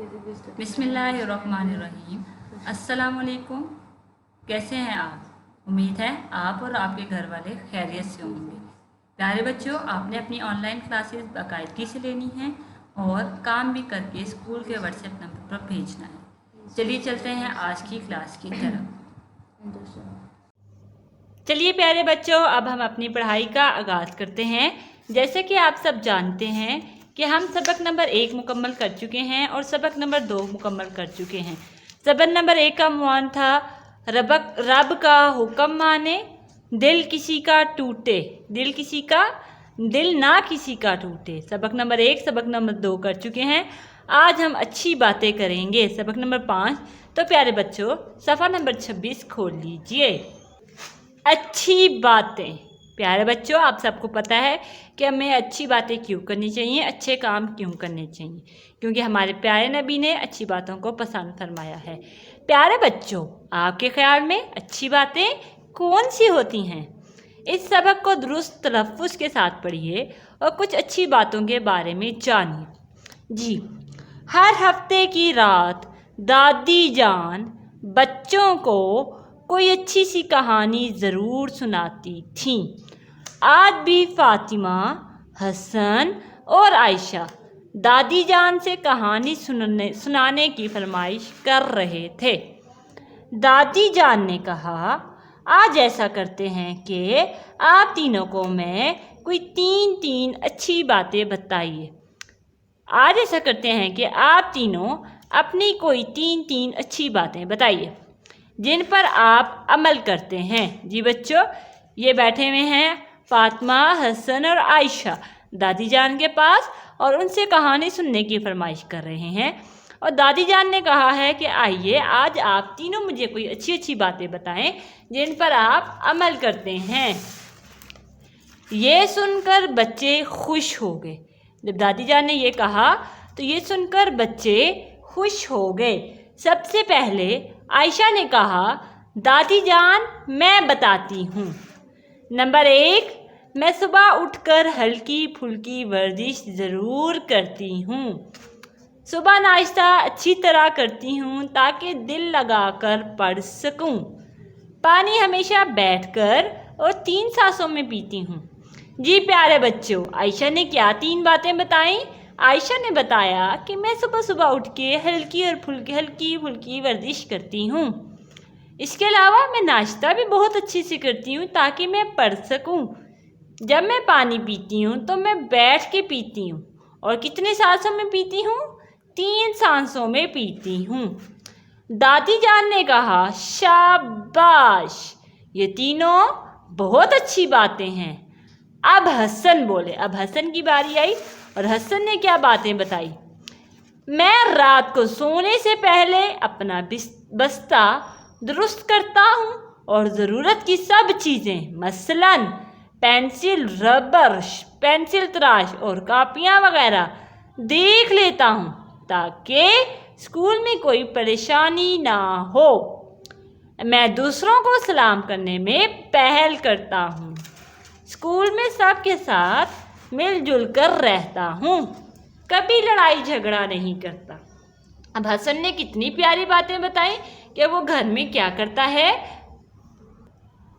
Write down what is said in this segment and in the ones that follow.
बिस्मिल्लाहिर्रहमानिर्रहीम। अस्सलामुअलैकुम। कैसे हैं आप? उम्मीद है आप और आपके घर वाले खैरियत से होंगे। प्यारे बच्चों, आपने अपनी ऑनलाइन क्लासेस बाकायदगी से लेनी हैं और काम भी करके स्कूल के व्हाट्सएप नंबर पर भेजना है। चलिए चलते हैं आज की क्लास की तरफ। चलिए प्यारे बच्चों, अब हम अपनी पढ़ाई का आगाज़ करते हैं। जैसे कि आप सब जानते हैं कि हम सबक नंबर 1 मुकम्मल कर चुके हैं और सबक नंबर 2 मुकम्मल कर चुके हैं। सबक नंबर 1 का उन्वान था रब का हुक्म माने, दिल किसी का टूटे, दिल ना किसी का टूटे। सबक नंबर 1 सबक नंबर 2 कर चुके हैं। आज हम अच्छी बातें करेंगे, सबक नंबर 5। तो प्यारे बच्चों, सफ़ा नंबर 26 खोल लीजिए। अच्छी बातें। प्यारे बच्चों, आप सबको पता है कि हमें अच्छी बातें क्यों करनी चाहिए, अच्छे काम क्यों करने चाहिए, क्योंकि हमारे प्यारे नबी ने अच्छी बातों को पसंद फरमाया है। प्यारे बच्चों, आपके ख्याल में अच्छी बातें कौन सी होती हैं? इस सबक को दुरुस्त तलफ़्फ़ुज़ के साथ पढ़िए और कुछ अच्छी बातों के बारे में जानिए। जी, हर हफ्ते की रात दादी जान बच्चों को कोई अच्छी सी कहानी ज़रूर सुनाती थीं। आज भी फातिमा, हसन और आयशा दादी जान से कहानी सुनाने की फरमाइश कर रहे थे। दादी जान ने कहा, आज ऐसा करते हैं कि आप तीनों को मैं कोई तीन अच्छी बातें बताइए। आज ऐसा करते हैं कि आप तीनों अपनी कोई तीन अच्छी बातें बताइए जिन पर आप अमल करते हैं। जी बच्चों, ये बैठे हुए हैं फातिमा, हसन और आयशा दादी जान के पास और उनसे कहानी सुनने की फरमाइश कर रहे हैं। और दादी जान ने कहा है कि आइए आज आप तीनों मुझे कोई अच्छी बातें बताएं जिन पर आप अमल करते हैं। ये सुनकर बच्चे खुश हो गए। जब दादी जान ने ये कहा तो ये सुनकर बच्चे खुश हो गए। सबसे पहले आयशा ने कहा, दादी जान मैं बताती हूँ। नंबर 1, मैं सुबह उठकर हल्की फुल्की वर्जिश ज़रूर करती हूँ। सुबह नाश्ता अच्छी तरह करती हूँ ताकि दिल लगाकर पढ़ सकूँ। पानी हमेशा बैठकर और 3 सांसों में पीती हूँ। जी प्यारे बच्चों, आयशा ने क्या 3 बातें बताईं? आयशा ने बताया कि मैं सुबह उठ के हल्की फुल्की वर्जिश करती हूँ। इसके अलावा मैं नाश्ता भी बहुत अच्छे से करती हूँ ताकि मैं पढ़ सकूँ। जब मैं पानी पीती हूँ तो मैं बैठ के पीती हूँ और कितने सांसों में पीती हूँ? 3 सांसों में पीती हूँ। दादी जान ने कहा, शाबाश, ये तीनों बहुत अच्छी बातें हैं। अब हसन बोले। अब हसन की बारी आई और हसन ने क्या बातें बताई? मैं रात को सोने से पहले अपना बस्ता दुरुस्त करता हूँ और ज़रूरत की सब चीज़ें मसलन पेंसिल, रबर, पेंसिल तराश और कापियाँ वगैरह देख लेता हूँ ताकि स्कूल में कोई परेशानी ना हो। मैं दूसरों को सलाम करने में पहल करता हूँ। स्कूल में सबके साथ मिलजुल कर रहता हूँ, कभी लड़ाई झगड़ा नहीं करता। अब हसन ने कितनी प्यारी बातें बताई कि वो घर में क्या करता है।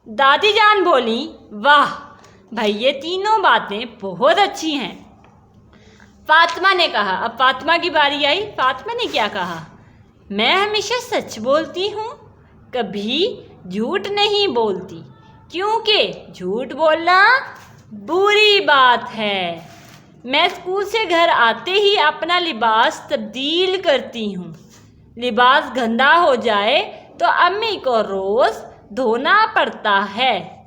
दादी जान बोली, वाह भाई, ये तीनों बातें बहुत अच्छी हैं। फातिमा ने कहा। अब फातिमा की बारी आई। फातिमा ने क्या कहा? मैं हमेशा सच बोलती हूँ, कभी झूठ नहीं बोलती, क्योंकि झूठ बोलना बुरी बात है। मैं स्कूल से घर आते ही अपना लिबास तब्दील करती हूँ। लिबास गंदा हो जाए तो अम्मी को रोज़ धोना पड़ता है।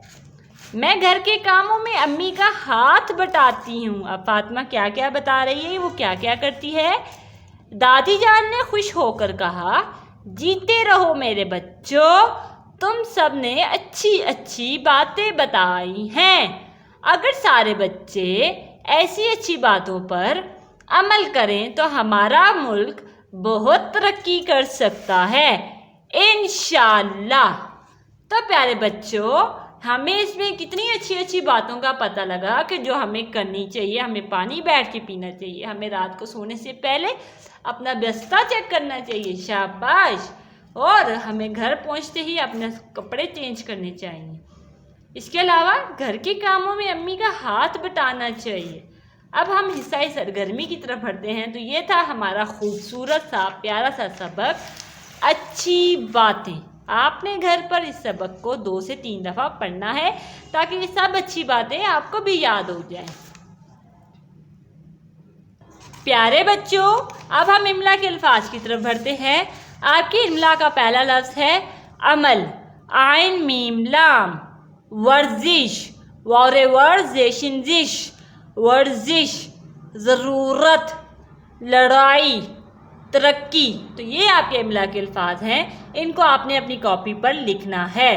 मैं घर के कामों में अम्मी का हाथ बटाती हूँ। अब फातिमा क्या क्या बता रही है, वो क्या क्या करती है। दादी जान ने खुश होकर कहा, जीते रहो मेरे बच्चों, तुम सब ने अच्छी बातें बताई हैं। अगर सारे बच्चे ऐसी अच्छी बातों पर अमल करें तो हमारा मुल्क बहुत तरक्की कर सकता है इंशाअल्लाह। तो प्यारे बच्चों, हमें इसमें कितनी अच्छी बातों का पता लगा कि जो हमें करनी चाहिए। हमें पानी बैठ के पीना चाहिए, हमें रात को सोने से पहले اپنا بستہ چیک کرنا چاہیے، شاباش، اور ہمیں گھر پہنچتے ہی اپنے کپڑے چینج کرنے چاہیے۔ اس کے علاوہ گھر کے کاموں میں امی کا ہاتھ بٹانا چاہیے۔ اب ہم حصہ سرگرمی کی طرف بڑھتے ہیں۔ تو یہ تھا ہمارا خوبصورت سا پیارا سا سبق اچھی باتیں۔ آپ نے گھر پر اس سبق کو 2 سے 3 دفعہ پڑھنا ہے تاکہ یہ سب اچھی باتیں آپ کو بھی یاد ہو جائیں۔ پیارے بچوں، اب ہم املا کے الفاظ کی طرف بڑھتے ہیں۔ آپ کی املا کا پہلا لفظ ہے عمل، عین میم لام۔ ورزش، ورزش، ورزش، ضرورت، لڑائی، ترقی۔ تو یہ آپ کے املا کے الفاظ ہیں، ان کو آپ نے اپنی کاپی پر لکھنا ہے۔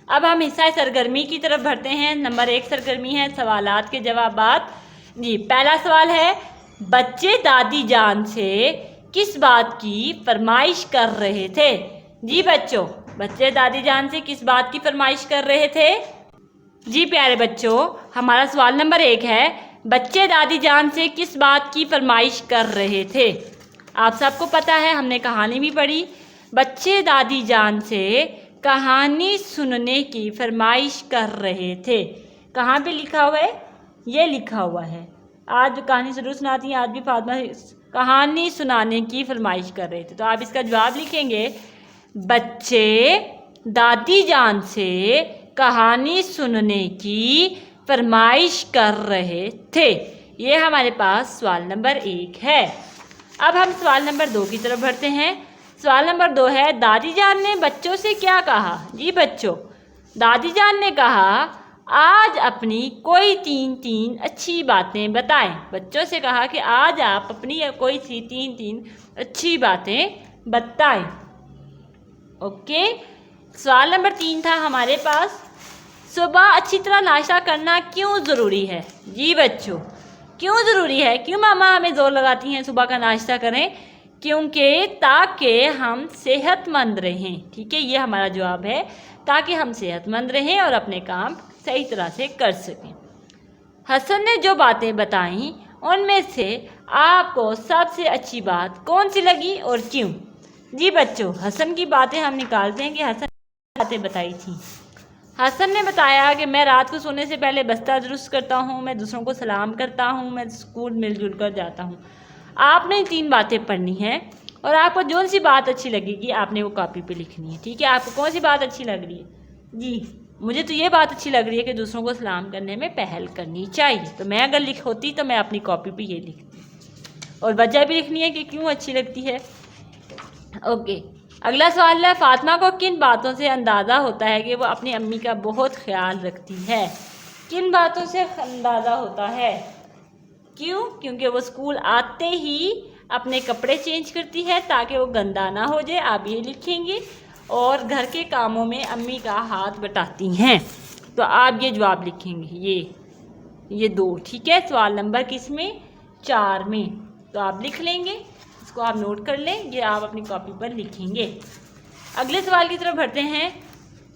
اب ہم حصہ سرگرمی کی طرف بڑھتے ہیں۔ نمبر 1 سرگرمی ہے سوالات کے جوابات۔ جی، پہلا سوال ہے، بچے دادی جان سے کس بات کی فرمائش کر رہے تھے؟ جی بچوں، بچے دادی جان سے کس بات کی فرمائش کر رہے تھے؟ جی پیارے بچوں، ہمارا سوال نمبر 1 ہے، بچے دادی جان سے کس بات کی فرمائش کر رہے تھے؟ آپ سب کو پتہ ہے، ہم نے کہانی بھی پڑھی، بچے دادی جان سے کہانی سننے کی فرمائش کر رہے تھے۔ کہاں پہ لکھا ہوا ہے؟ یہ لکھا ہوا ہے۔ آج کہانی ضرور سناتی ہیں، آج بھی فاطمہ کہانی سنانے کی فرمائش کر رہے تھے۔ تو آپ اس کا جواب لکھیں گے، بچے دادی جان سے کہانی سننے کی فرمائش کر رہے تھے۔ یہ ہمارے پاس سوال نمبر 1 ہے۔ اب ہم سوال نمبر 2 کی طرف بڑھتے ہیں۔ سوال نمبر 2 ہے، دادی جان نے بچوں سے کیا کہا؟ جی بچوں، دادی جان نے کہا، آج اپنی کوئی 3 اچھی باتیں بتائیں۔ بچوں سے کہا کہ آج آپ اپنی کوئی 3 اچھی باتیں بتائیں۔ اوکے، سوال نمبر 3 تھا ہمارے پاس، صبح اچھی طرح ناشتہ کرنا کیوں ضروری ہے؟ جی بچوں، کیوں ضروری ہے؟ کیوں ماما ہمیں زور لگاتی ہیں صبح کا ناشتہ کریں؟ کیونکہ تاکہ ہم صحت مند رہیں۔ ٹھیک ہے، یہ ہمارا جواب ہے، تاکہ ہم صحت مند رہیں اور اپنے کام صحیح طرح سے کر سکیں۔ حسن نے جو باتیں بتائیں ان میں سے آپ کو سب سے اچھی بات کون سی لگی اور کیوں؟ جی بچوں، حسن کی باتیں ہم نکالتے ہیں کہ حسن نے باتیں بتائی تھیں۔ حسن نے بتایا کہ میں رات کو سونے سے پہلے بستہ درست کرتا ہوں، میں دوسروں کو سلام کرتا ہوں، میں اسکول مل جل کر جاتا ہوں۔ آپ نے 3 باتیں پڑھنی ہیں اور آپ کو جو سی بات اچھی لگے گی آپ نے وہ کاپی پہ لکھنی ہے۔ ٹھیک ہے، آپ کو کون سی بات اچھی لگ رہی ہے؟ جی، مجھے تو یہ بات اچھی لگ رہی ہے کہ دوسروں کو سلام کرنے میں پہل کرنی چاہیے۔ تو میں اگر ہوتی تو میں اپنی کاپی پہ یہ لکھتی، اور وجہ بھی لکھنی ہے کہ کیوں اچھی لگتی ہے۔ اوکے، اگلا سوال ہے، فاطمہ کو کن باتوں سے اندازہ ہوتا ہے کہ وہ اپنی امی کا بہت خیال رکھتی ہے؟ کن باتوں سے اندازہ ہوتا ہے؟ کیوں؟ کیونکہ وہ اسکول آتے ہی اپنے کپڑے چینج کرتی ہے تاکہ وہ گندا نہ ہو جائے، آپ یہ لکھیں گے، اور گھر کے کاموں میں امی کا ہاتھ بٹاتی ہیں۔ تو آپ یہ جواب لکھیں گے، یہ 2۔ ٹھیک ہے، سوال نمبر کس میں؟ 4 میں۔ تو آپ لکھ لیں گے، اس کو آپ نوٹ کر لیں، یہ آپ اپنی کاپی پر لکھیں گے۔ اگلے سوال کی طرف بڑھتے ہیں،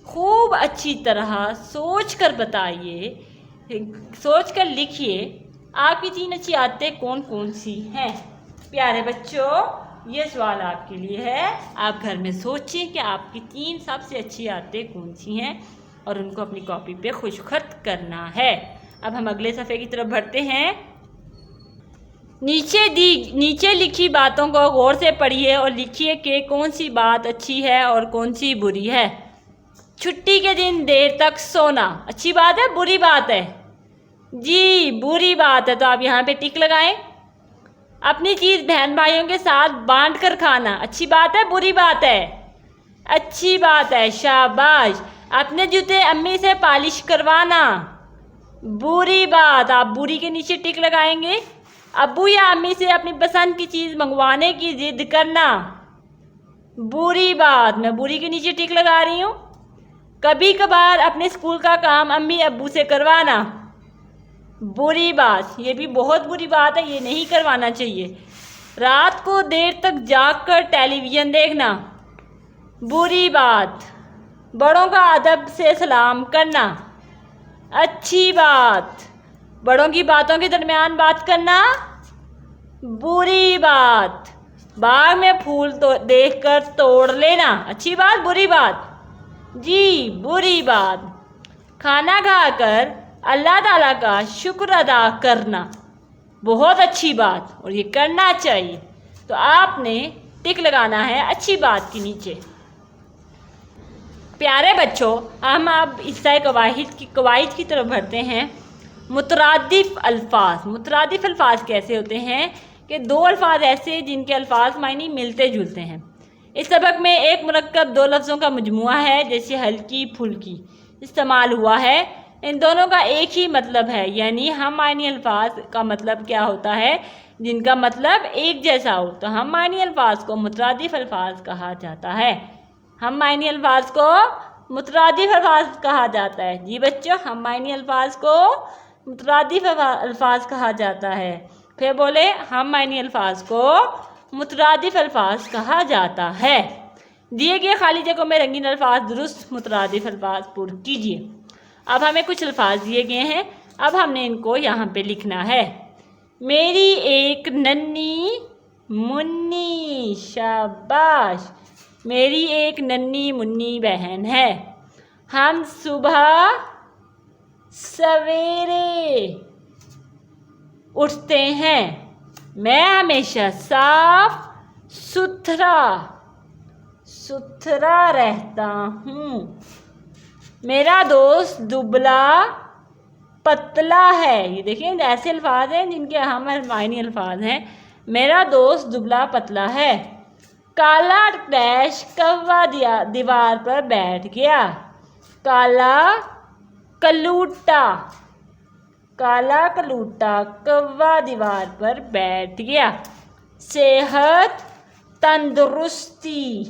خوب اچھی طرح سوچ کر بتائیے، سوچ کر لکھیے آپ کی 3 اچھی عادتیں کون کون سی ہیں؟ پیارے بچوں، یہ سوال آپ کے لیے ہے، آپ گھر میں سوچیں کہ آپ کی 3 سب سے اچھی عادتیں کون سی ہیں اور ان کو اپنی کاپی پہ خوشخط کرنا ہے۔ اب ہم اگلے صفحے کی طرف بڑھتے ہیں۔ نیچے لکھی باتوں کو غور سے پڑھیے اور لکھیے کہ کون سی بات اچھی ہے اور کون سی بری ہے۔ چھٹی کے دن دیر تک سونا اچھی بات ہے بری بات ہے؟ جی بری بات ہے، تو آپ یہاں پہ ٹک لگائیں۔ اپنی چیز بہن بھائیوں کے ساتھ بانٹ کر کھانا اچھی بات ہے بری بات ہے؟ اچھی بات ہے، شاباش۔ اپنے جوتے امی سے پالش کروانا بری بات، آپ بری کے نیچے ٹک لگائیں گے۔ ابو یا امی سے اپنی پسند کی چیز منگوانے کی ضد کرنا بری بات، میں بری کے نیچے ٹک لگا رہی ہوں۔ کبھی کبھار اپنے اسکول کا کام امی ابو سے کروانا بری بات، یہ بھی بہت بری بات ہے، یہ نہیں کروانا چاہیے۔ رات کو دیر تک جاگ کر ٹیلی ویژن دیکھنا بری بات۔ بڑوں کا ادب سے سلام کرنا اچھی بات۔ بڑوں کی باتوں کے درمیان بات کرنا बुरी बात, बाग में फूल तो देखकर तोड़ लेना अच्छी बात बुरी बात? जी बुरी बात। खाना खाकर अल्लाह ताला का शुक्र अदा करना बहुत अच्छी बात और ये करना चाहिए। तो आपने टिक लगाना है अच्छी बात के नीचे। प्यारे बच्चों, हम अब हिस्सा कवाइद की तरफ बढ़ते हैं। मुतरादिफ अल्फाज। मुतरादिफ अल्फाज कैसे होते हैं कि दो अल्फाज ऐसे जिनके अल्फाज मायने मिलते जुलते हैं। इस सबक में एक मुरक्कब दो लफ्ज़ों का मजमुआ है, जैसे हल्की फुल्की इस्तेमाल हुआ है। इन दोनों का एक ही मतलब है, यानी हम मायनी अल्फाज का मतलब क्या होता है, जिनका मतलब एक जैसा हो। तो हम मायनी अल्फाज को मुतरादिफ अल्फाज कहा जाता है। हम मायनी अल्फाज को मुतरादिफ अल्फाज कहा जाता है। जी बच्चों, हम मायनी अल्फाज को मुतरादिफ अल्फाज कहा जाता है। फिर बोले, हम मायनी अल्फाज को मुतरादिफ अल्फाज कहा जाता है। दिए गए खाली जगहों में रंगीन अल्फाज दुरुस्त मुतरादिफ अल्फाज पुर कीजिए। अब हमें कुछ अल्फाज दिए गए हैं, अब हमने इनको यहाँ पे लिखना है। मेरी एक नन्ही मुन्नी, शाबाश, मेरी एक नन्ही मुन्नी बहन है। हम सुबह सवेरे उठते हैं। मैं हमेशा साफ सुथरा रहता हूँ। मेरा दोस्त दुबला पतला है। ये देखिए, ऐसे अल्फाज हैं जिनके हम मायनी अल्फाज हैं। मेरा दोस्त दुबला पतला है। काला डैश कौवा दीवार पर बैठ गया। काला कलूटा कौवा दीवार पर बैठ गया। सेहत तंदुरुस्ती,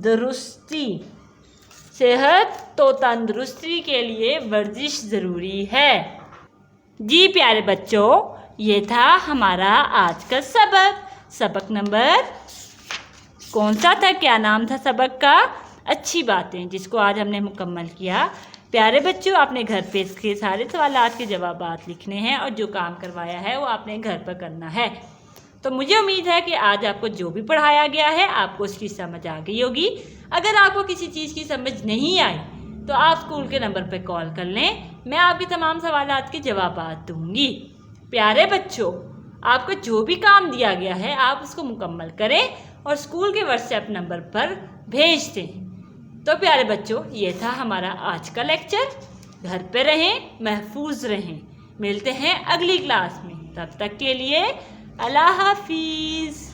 तंदुरुस्ती, सेहत तो तंदुरुस्ती के लिए वर्जिश ज़रूरी है। जी प्यारे बच्चों, ये था हमारा आज का सबक नंबर कौन सा था, क्या नाम था सबक का? अच्छी बातें, जिसको आज हमने मुकम्मल किया। प्यारे बच्चों, आपने घर पे इसके सारे सवालात के जवाबात लिखने हैं और जो काम करवाया है वो आपने घर पर करना है। तो मुझे उम्मीद है कि आज आपको जो भी पढ़ाया गया है आपको उसकी समझ आ गई होगी। अगर आपको किसी चीज़ की समझ नहीं आई तो आप स्कूल के नंबर पर कॉल कर लें, मैं आपके तमाम सवालात के जवाबात दूंगी। प्यारे बच्चों, आपको जो भी काम दिया गया है आप उसको मुकम्मल करें और स्कूल के व्हाट्सएप नंबर पर भेज दें। तो प्यारे बच्चों, ये था हमारा आज का लेक्चर। घर पे रहें, महफूज रहें। मिलते हैं अगली क्लास में, तब तक के लिए अल्लाह हाफिज़।